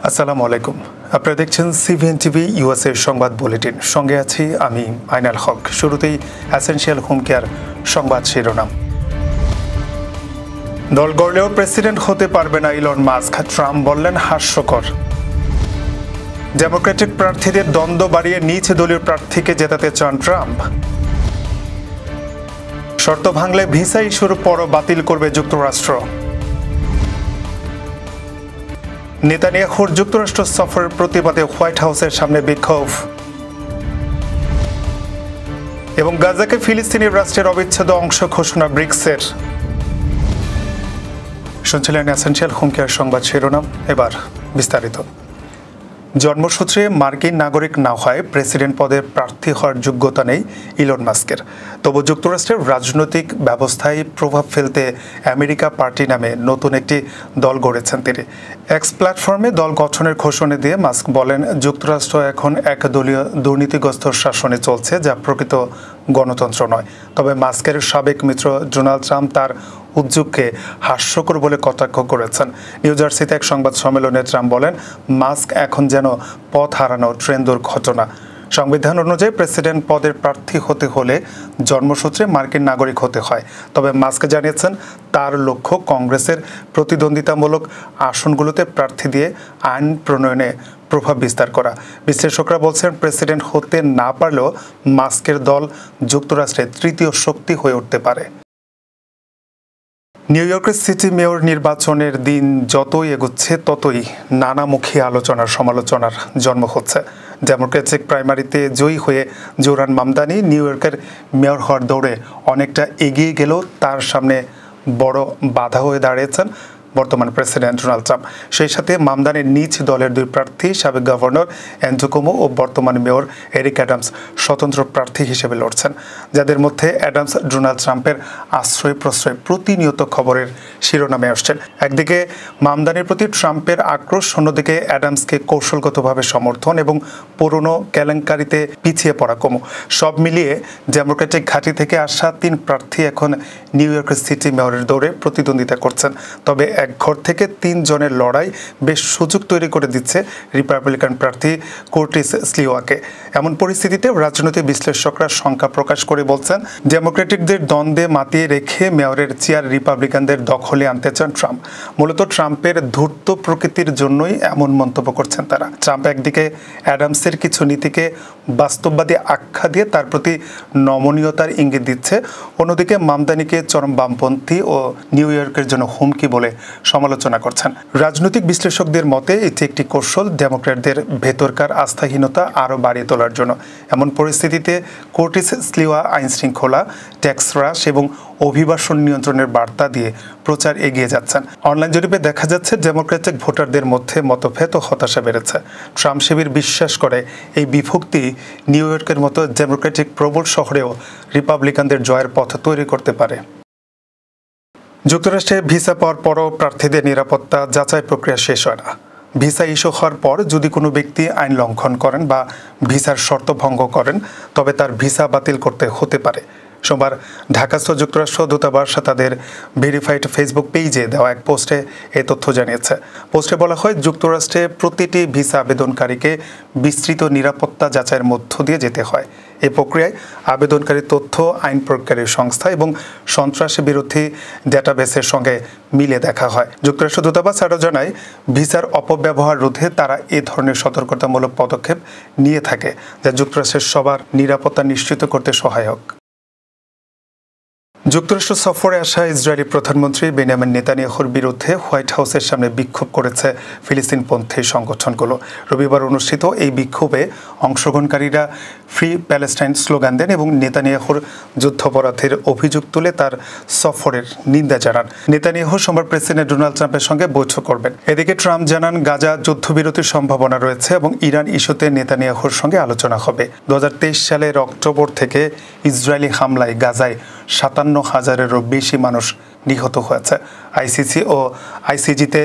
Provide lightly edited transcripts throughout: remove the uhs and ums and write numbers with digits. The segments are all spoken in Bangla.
আসসালামু আলাইকুম। আপনারা দেখছেন সিভিএন টিভি ইউএসএ সংবাদ বুলেটিন। সঙ্গে আছি আমি আইনাল হক। শুরুতেই এসেনশিয়াল হোম কেয়ার সংবাদ শিরোনাম। দল গড়লেও প্রেসিডেন্ট হতে পারবে না ইলন মাস্ক, ট্রাম্প বললেন হাস্যকর। ডেমোক্রেটিক প্রার্থীদের দ্বন্দ্ব বাড়িয়ে নিজ দলীয় প্রার্থীকে জেতাতে চান ট্রাম্প। শর্ত ভাঙলে ভিসা ইস্যুর পরও বাতিল করবে যুক্তরাষ্ট্র। নেতানিয়াহুর যুক্তরাষ্ট্র সফরের প্রতিবাদে হোয়াইট হাউসের সামনে বিক্ষোভ। এবং গাজাকে ফিলিস্তিনি রাষ্ট্রের অবিচ্ছেদ্য অংশ ঘোষণা ব্রিক্সের। শুনছিলেন এসেনশিয়াল হোম কেয়ার সংবাদ শিরোনাম। এবার বিস্তারিত। জন্মসূত্রে মার্কিন নাগরিক না হয় প্রেসিডেন্ট পদে প্রার্থী হওয়ার যোগ্যতা নেই ইলন মাস্কের। তবু যুক্তরাষ্ট্রের রাজনৈতিক ব্যবস্থায় প্রভাব ফেলতে আমেরিকা পার্টি নামে নতুন একটি দল গড়েছেন তিনি। এক্স প্ল্যাটফর্মে দল গঠনের ঘোষণা দিয়ে মাস্ক বলেন, যুক্তরাষ্ট্র এখন একদলীয় দুর্নীতিগ্রস্ত শাসনে চলছে, যা প্রকৃত গণতন্ত্র নয়। তবে মাস্কের সাবেক মিত্র ডোনাল্ড ট্রাম্প তার উদ্যোগকে হাস্যকর বলে কটাক্ষ করেছেন। নিউ জার্সিতে এক সংবাদ সম্মেলনে ট্রাম্প বলেন, মাস্ক এখন যেন পথ হারানো ট্রেন দুর্ঘটনা। সংবিধান অনুযায়ী প্রেসিডেন্ট পদের প্রার্থী হতে হলে জন্মসূত্রে মার্কিন নাগরিক হতে হয়। তবে মাস্ক জানিয়েছেন তার লক্ষ্য কংগ্রেসের প্রতিদ্বন্দ্বিতামূলক আসনগুলোতে প্রার্থী দিয়ে আইন প্রণয়নে প্রভাব বিস্তার করা। বিশ্লেষকরা বলছেন, প্রেসিডেন্ট হতে না পারলেও মাস্কের দল যুক্তরাষ্ট্রের তৃতীয় শক্তি হয়ে উঠতে পারে। নিউ ইয়র্কের সিটি মেয়র নির্বাচনের দিন যতই এগোচ্ছে ততই নানামুখী আলোচনার সমালোচনার জন্ম হচ্ছে। ডেমোক্রেটিক প্রাইমারিতে জয়ী হয়ে জোরান মামদানি নিউ ইয়র্কের মেয়র হওয়ার দৌড়ে অনেকটা এগিয়ে গেলেও তার সামনে বড় বাধা হয়ে দাঁড়িয়েছেন বর্তমান প্রেসিডেন্ট ডোনাল্ড ট্রাম্প। সেই সাথে মামদানির নিজ দলের দুই প্রার্থী, সাবেক গভর্নর অ্যান্ড্রু কুমো ও বর্তমান মেয়র এরিক অ্যাডামস স্বতন্ত্র প্রার্থী হিসেবে লড়ছেন, যাদের মধ্যে অ্যাডামস ডোনাল্ড ট্রাম্পের আশ্রয় প্রশ্রয় প্রতিনিয়ত খবরের শিরোনামে আসছেন। একদিকে মামদানির প্রতি ট্রাম্পের আক্রোশ, অন্যদিকে অ্যাডামসকে কৌশলগতভাবে সমর্থন এবং পুরনো কেলেঙ্কারিতে পিছিয়ে পড়া কুমো। সব মিলিয়ে ডেমোক্রেটিক ঘাঁটি থেকে আসা তিন প্রার্থী এখন নিউ ইয়র্কের সিটি মেয়রের দৌড়ে প্রতিদ্বন্দ্বিতা করছেন। তবে এক ঘর থেকে তিন জনের লড়াই বেশ সুযোগ তৈরি করে দিচ্ছে রিপাবলিকান প্রার্থী কার্টিস স্লিওয়াকে। এমন পরিস্থিতিতে রাজনৈতিক বিশ্লেষকরা শঙ্কা প্রকাশ করে বলছেন, ডেমোক্রেটিকদের দ্বন্দ্বে মাতিয়ে রেখে মেয়রের চেয়ার রিপাবলিকানদের দখলে আনতে চান ট্রাম্প। মূলত ট্রাম্পের ধূর্ত প্রকৃতির জন্যই এমন মন্তব্য করছেন তারা। ট্রাম্প একদিকে অ্যাডামসের কিছু নীতিকে বাস্তববাদী আখ্যা দিয়ে তার প্রতি নমনীয়তার ইঙ্গিত দিচ্ছে, অন্যদিকে মামদানিকে চরম বামপন্থী ও নিউ ইয়র্কের জন্য হুমকি বলে সমালোচনা করছেন। রাজনৈতিক বিশ্লেষকদের মতে এটি একটি কৌশল ডেমোক্র্যাটদের ভেতরকার আস্থাহীনতা আরও বাড়িয়ে তোলার জন্য। এমন পরিস্থিতিতে কার্টিস স্লিওয়া আইনশৃঙ্খলা, ট্যাক্স হ্রাস এবং অভিবাসন নিয়ন্ত্রণের বার্তা দিয়ে প্রচার এগিয়ে যাচ্ছেন। অনলাইন জরিপে দেখা যাচ্ছে ডেমোক্রেটিক ভোটারদের মধ্যে মতভেদ ও হতাশা বেড়েছে। ট্রাম্প শিবির বিশ্বাস করে এই বিভক্তি নিউ ইয়র্কের মতো ডেমোক্রেটিক প্রবল শহরেও রিপাবলিকানদের জয়ের পথ তৈরি করতে পারে। যুক্তরাষ্ট্রে ভিসা পাওয়ার পরও প্রার্থীদের নিরাপত্তা যাচাই প্রক্রিয়া শেষ হয় না। ভিসা ইস্যু হওয়ার পর যদি কোনো ব্যক্তি আইন লঙ্ঘন করেন বা ভিসার শর্ত ভঙ্গ করেন, তবে তার ভিসা বাতিল করতে হতে পারে। সোমবার ঢাকাস্থ যুক্তরাষ্ট্র দূতাবাস তাদের ভেরিফাইড ফেসবুক পেজে দেওয়া এক পোস্টে এই তথ্য জানিয়েছে। পোস্টে বলা হয়, যুক্তরাষ্ট্রে প্রতিটি ভিসা আবেদনকারীকে বিস্তৃত নিরাপত্তা যাচাইয়ের মধ্য দিয়ে যেতে হয়। এই প্রক্রিয়ায় আবেদনকারীর তথ্য আইন প্রয়োগকারী সংস্থা এবং সন্ত্রাসী বিরোধী ডেটাবেসের সঙ্গে মিলে দেখা হয়। যুক্তরাষ্ট্র দূতাবাস আরও জানায়, ভিসার অপব্যবহার রোধে তারা এ ধরনের সতর্কতামূলক পদক্ষেপ নিয়ে থাকে, যা যুক্তরাষ্ট্রের সবার নিরাপত্তা নিশ্চিত করতে সহায়ক। যুক্তরাষ্ট্র সফরে আসা ইসরায়েলি প্রধানমন্ত্রী বেনিয়ামিন নেতানিয়াহুর বিরুদ্ধে হোয়াইট হাউসের সামনে বিক্ষোভ করেছে ফিলিস্তিনপন্থী সংগঠনগুলো। রবিবার অনুষ্ঠিত এই বিক্ষোভে অংশগ্রহণকারীরা ফ্রি প্যালেস্টাইন স্লোগান দেন এবং নেতানিয়াহুর যুদ্ধাপরাধের অভিযোগ তুলে তার সফরের নিন্দা জানান। নেতানিয়াহু সোমবার প্রেসিডেন্ট ডোনাল্ড ট্রাম্পের সঙ্গে বৈঠক করবেন। এদিকে ট্রাম্প জানান, গাজা যুদ্ধবিরতির সম্ভাবনা রয়েছে এবং ইরান ইস্যুতে নেতানিয়াহুর সঙ্গে আলোচনা হবে। 2023 সালের অক্টোবর থেকে ইসরায়েলি হামলায় গাজায় 57,000-এরও বেশি মানুষ নিহত হয়েছে। আইসিসি ও আইসিজিতে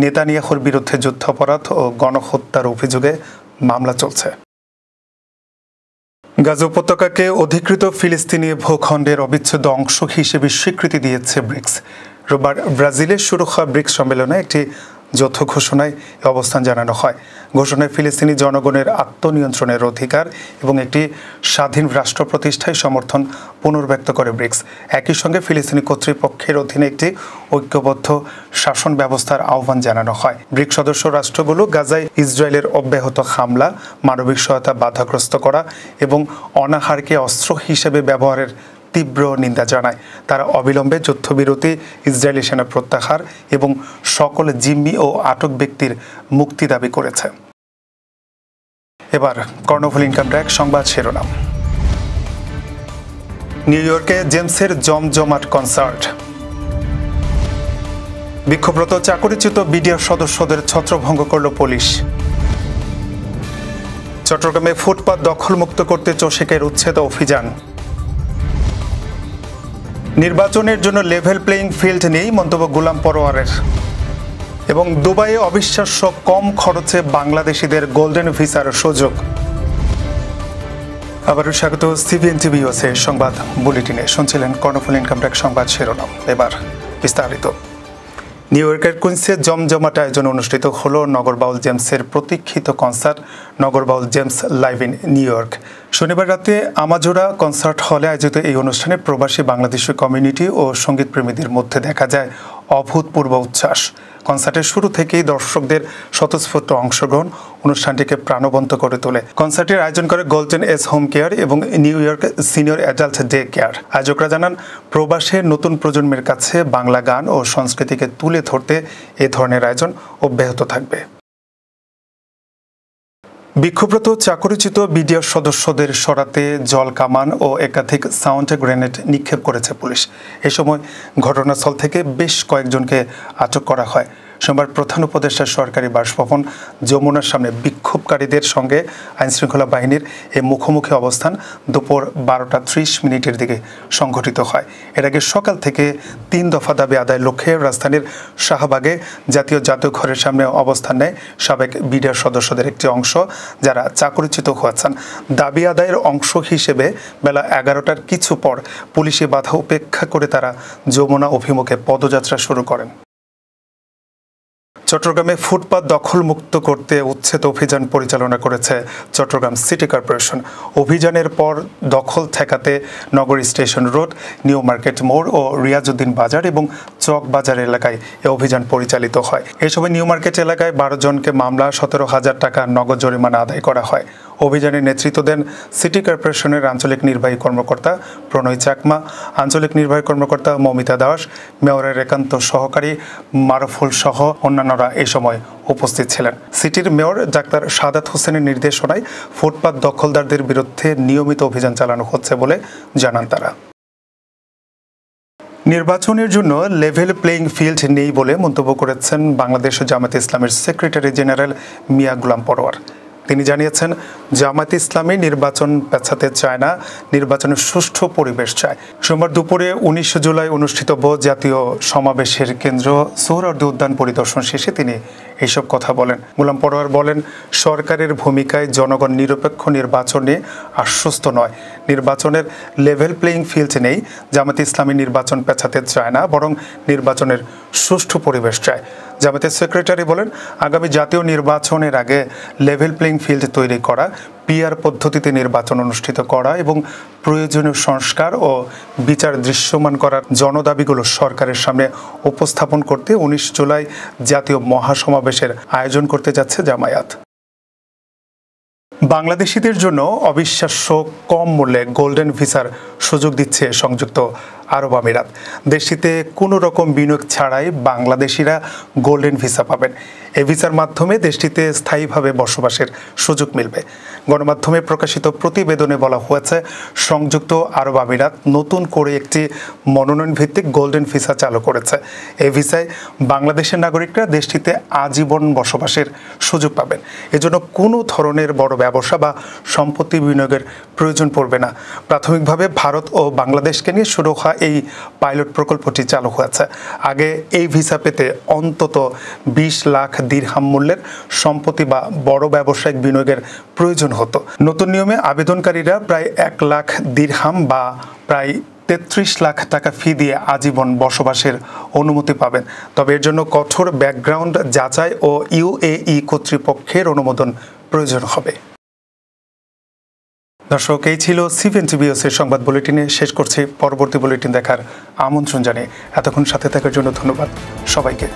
নেতানিয়াহুর বিরুদ্ধে যুদ্ধাপরাধ ও গণহত্যার অভিযোগে মামলা চলছে। গাজা উপত্যকাকে অধিকৃত ফিলিস্তিনি ভূখণ্ডের অবিচ্ছেদ্য অংশ হিসেবে স্বীকৃতি দিয়েছে ব্রিক্স। রোববার ব্রাজিলে শুরু হওয়া ব্রিক্স সম্মেলনে একটি যৌথ ঘোষণায় এ অবস্থান জানানো হয়। ঘোষণায় ফিলিস্তিনি জনগণের আত্মনিয়ন্ত্রণের অধিকার এবং একটি স্বাধীন রাষ্ট্র প্রতিষ্ঠায় সমর্থন পুনর্ব্যক্ত করে ব্রিক্স। একই সঙ্গে ফিলিস্তিনি কর্তৃপক্ষের অধীনে একটি ঐক্যবদ্ধ শাসন ব্যবস্থার আহ্বান জানানো হয়। ব্রিক্স সদস্য রাষ্ট্রগুলো গাজায় ইসরায়েলের অব্যাহত হামলা, মানবিক সহায়তা বাধাগ্রস্ত করা এবং অনাহারকে অস্ত্র হিসেবে ব্যবহারের তীব্র নিন্দা জানায়। তারা অবিলম্বে যুদ্ধবিরতি, ইসরায়েলি সেনা প্রত্যাহার এবং সকল জিম্মি ও আটক ব্যক্তির মুক্তি দাবি করেছে। এবার কর্ণফুলী ইনকাম ট্যাক্স সংবাদ শিরোনাম। নিউ ইয়র্কে জেমসের জমজমাট কনসার্ট। বিক্ষোভরত চাকরিচ্যুত বিডিআর সদস্যদের ছত্রভঙ্গ করল পুলিশ। চট্টগ্রামে ফুটপাত দখলমুক্ত করতে চসিকের উচ্ছেদ অভিযান। নির্বাচনের জন্য লেভেল প্লেইং ফিল্ড নেই মন্তব্য গোলাম পরোয়ারের। এবং দুবাইয়ে অবিশ্বাস্য কম খরচে বাংলাদেশিদের গোল্ডেন ভিসার সুযোগ। আবারও স্বাগত সিবিএন টিভি নিউজের সংবাদ বুলেটিনে। শুনছিলেন কর্ণফুলী ইনকাম ট্যাক্স সংবাদ শিরোনাম। এবার বিস্তারিত। নিউ ইয়র্কের কুইন্সে জমজমাট আয়োজন অনুষ্ঠিত হলো নগরবাউল জেমসের প্রতীক্ষিত কনসার্ট নগরবাউল James live in New York. শনিবার রাতে আমাজোরা কনসার্ট হলে আয়োজিত এই অনুষ্ঠানে প্রবাসী বাংলাদেশি কমিউনিটি ও সঙ্গীতপ্রেমীদের মধ্যে দেখা যায় অভূতপূর্ব উচ্ছ্বাস। কনসার্টের শুরু থেকেই দর্শকদের স্বতঃস্ফূর্ত অংশগ্রহণ অনুষ্ঠানটিকে প্রাণবন্ত করে তোলে। কনসার্টের আয়োজন করে গোল্ডেন এজ হোম কেয়ার এবং New York senior adult day care. আয়োজকরা জানান, প্রবাসের নতুন প্রজন্মের কাছে বাংলা গান ও সংস্কৃতিকে তুলে ধরতে এ ধরনের আয়োজন অব্যাহত থাকবে। বিক্ষোভরত চাকরিচ্যুত বিডিআর সদস্যদের সরাতে জল কামান ও একাধিক সাউন্ড গ্রেনেড নিক্ষেপ করেছে পুলিশ। এ সময় ঘটনাস্থল থেকে বেশ কয়েকজনকে আটক করা হয়। সোমবার প্রধান উপদেষ্টা সরকারি বাসভবন যমুনার সামনে বিক্ষোভকারীদের সঙ্গে আইনশৃঙ্খলা বাহিনীর এই মুখোমুখি অবস্থান দুপুর 12:30 দিকে সংঘটিত হয়। এর আগে সকাল থেকে 3 দফা দাবি আদায়ের লক্ষ্যে রাজধানীর শাহবাগে জাতীয় জাদুঘরের সামনে অবস্থান নেয় সাবেক বিডিআর সদস্যদের একটি অংশ, যারা চাকরিচ্যুত হয়েছেন। দাবি আদায়ের অংশ হিসেবে বেলা 11টার কিছু পর পুলিশি বাধা উপেক্ষা করে তারা যমুনা অভিমুখে পদযাত্রা শুরু করেন। চট্টগ্রামে ফুটপাত দখলমুক্ত করতে উচ্ছেদ অভিযান পরিচালনা করেছে চট্টগ্রাম সিটি কর্পোরেশন। অভিযানের পর দখল ঠেকাতে নগরী স্টেশন রোড, নিউ মার্কেট মোড় ও রিয়াজউদ্দিন বাজার এবং চক বাজার এলাকায় এ অভিযান পরিচালিত হয়। এ সময় নিউ মার্কেট এলাকায় 12 জনকে মামলা, 17,000 টাকা নগদ জরিমানা আদায় করা হয়। অভিযানে নেতৃত্ব দেন সিটি কর্পোরেশনের আঞ্চলিক নির্বাহী কর্মকর্তা প্রণয় চাকমা, আঞ্চলিক নির্বাহী কর্মকর্তা মমিতা দাস, মেয়রের একান্ত সহকারী মারুফুল সহ অন্যান্যরা এই সময় উপস্থিত ছিলেন। সিটির মেয়র ডাক্তার সাদাত হোসেনের নির্দেশনায় ফুটপাত দখলদারদের বিরুদ্ধে নিয়মিত অভিযান চালানো হচ্ছে বলে জানান তারা। নির্বাচনের জন্য লেভেল প্লেইং ফিল্ড নেই বলে মন্তব্য করেছেন বাংলাদেশ জামায়াতে ইসলামের সেক্রেটারি জেনারেল মিয়া গোলাম পরোয়ার। তিনি জানিয়েছেন, জামায়াত ইসলামী নির্বাচন পেছাতে চায় না, নির্বাচনের সুষ্ঠু পরিবেশ চায়। সোমবার দুপুরে 19 জুলাই অনুষ্ঠিতব্য জাতীয় সমাবেশের কেন্দ্র সোহরাওয়ার্দী উদ্যান পরিদর্শন শেষে তিনি এইসব কথা বলেন। গোলাম পরোয়ার বলেন, সরকারের ভূমিকায় জনগণ নিরপেক্ষ নির্বাচনে আশ্বস্ত নয়। নির্বাচনের লেভেল প্লেইং ফিল্ড নেই। জামায়াত ইসলামী নির্বাচন পেছাতে চায় না, বরং নির্বাচনের সুষ্ঠু পরিবেশ চায়। জামায়াতের সেক্রেটারি বলেন, আগামী জাতীয় নির্বাচনের আগে লেভেল প্লেইং ফিল্ড তৈরি করা, পিআর পদ্ধতিতে নির্বাচন অনুষ্ঠিত করা এবং প্রয়োজনীয় সংস্কার ও বিচার দৃশ্যমান করার জনদাবিগুলো সরকারের সামনে উপস্থাপন করতে 19 জুলাই জাতীয় মহাসমাবেশের আয়োজন করতে যাচ্ছে জামায়াত। বাংলাদেশিদের জন্য অবিশ্বাস্য কম মূল্যে গোল্ডেন ভিসার সুযোগ দিচ্ছে সংযুক্ত আরব আমিরাত। দেশটিতে কোনো রকম বিনিয়োগ ছাড়াই বাংলাদেশিরা গোল্ডেন ভিসা পাবেন। এই ভিসার মাধ্যমে দেশটিতে স্থায়ীভাবে বসবাসের সুযোগ মিলবে। গণমাধ্যমে প্রকাশিত প্রতিবেদনে বলা হয়েছে, সংযুক্ত আরব আমিরাত নতুন করে একটি মনোনয়ন ভিত্তিক গোল্ডেন ভিসা চালু করেছে। এই ভিসায় বাংলাদেশের নাগরিকরা দেশটিতে আজীবন বসবাসের সুযোগ পাবেন। এজন্য কোনো ধরনের বড় ব্যবসা বা সম্পত্তি বিনিয়োগের প্রয়োজন পড়বে না। প্রাথমিকভাবে ভারত ও বাংলাদেশকে নিয়ে শুরু হওয়া এই পাইলট প্রকল্পটি চালু হয়েছে। আগে এই ভিসা পেতে অন্তত 20 লাখ দিরহাম মূল্যের সম্পত্তি বা বড় ব্যবসায়িক বিনিয়োগের প্রয়োজন হতো। নতুন নিয়মে আবেদনকারীরা প্রায় 1 লাখ দিরহাম বা প্রায় 33 লাখ টাকা ফি দিয়ে আজীবন বসবাসের অনুমতি পাবেন। তবে এর জন্য কঠোর ব্যাকগ্রাউন্ড যাচাই ও ইউএই কর্তৃপক্ষের অনুমোদন প্রয়োজন হবে। দর্শক, এই ছিল সিভেন টিভিএসের সংবাদ বুলেটিনে। শেষ করছি। পরবর্তী বুলেটিন দেখার আমন্ত্রণ জানিয়ে এতক্ষণ সাথে থাকার জন্য ধন্যবাদ সবাইকে।